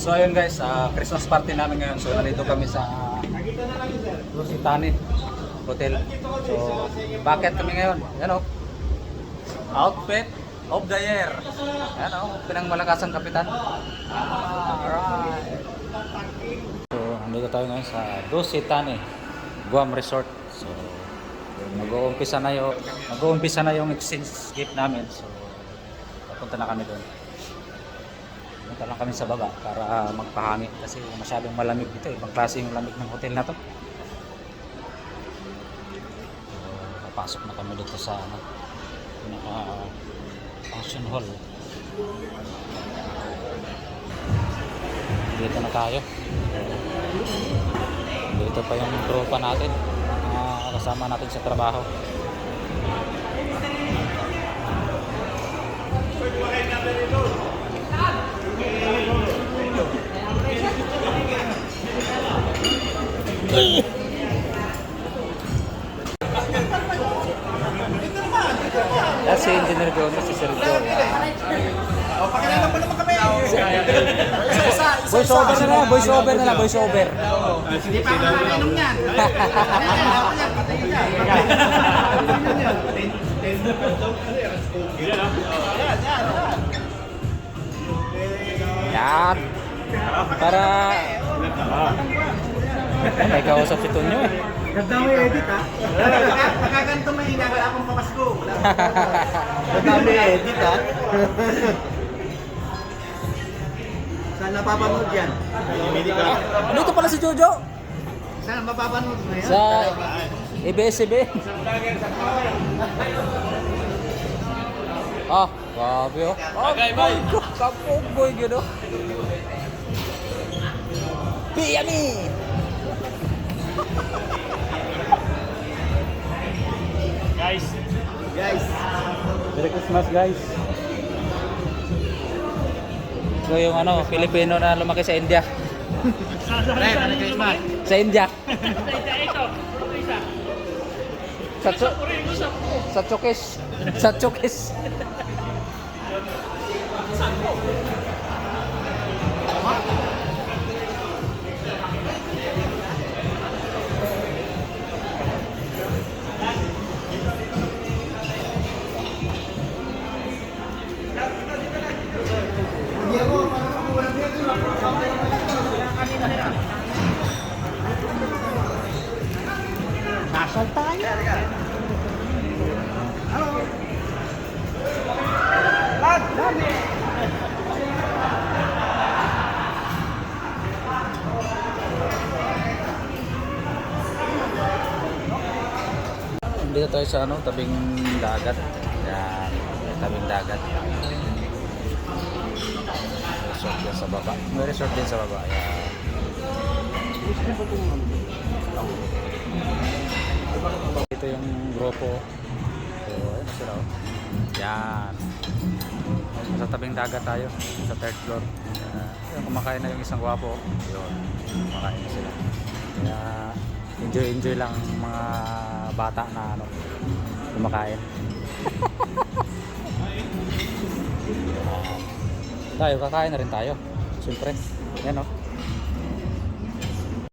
So ayun guys, Christmas party namin ngayon. So nandito kami sa Lusitani Hotel. So bakit kami ngayon? Yan o. Outfit of the year. Yan o, pinangmalakasang kapitan. Alright. So nandito tayo ngayon sa Lusitani Guam Resort. So mag-uumpisa na yung exchange gift namin. So papunta na kami doon. Punta lang kami sa baba para magpahangin kasi masyadong malamig dito. Ibang klase yung lamig ng hotel na to. So, papasok na kami dito sa function hall. Dito na tayo. Dito pa yung tropa natin. Kasama natin sa trabaho. Si Engineer Jones, si Sergio. O, pakilala mo naman kami. Voice over na lang. Hindi pa ako nakainom yan. Yan. Para may kausap si Tonyo eh. Ganda mo edit ha? Pagkaganto mahina, wala akong pamasko. Ganda mo edit ha? Saan napapanood yan? Ano ito pala si Jojo? Saan mapapanood mo yan? Sa ABS-CBN. Grabe oh. Bagay, kapunggoy gino. Biyami! Guys. Merry Christmas guys. So yung Filipino na lumaki sa India. Merry Christmas. Sa India. Sa Chokis. Nasal tayo. Hello. Lad. Dito tayo sa tabing dagat. Yan, tabing dagat. Resort din sa baba. May resort din sa baba. Yan. Ito yung grupo. So, ayun sila. Yan. Sa tabing dagat tayo. Sa third floor. Yan, kumakain na yung isang gwapo. Yun. Kumakain na sila. Kaya enjoy lang mga bata na kumakain. Tayo, kakain na rin tayo. Siyempre. Yan o.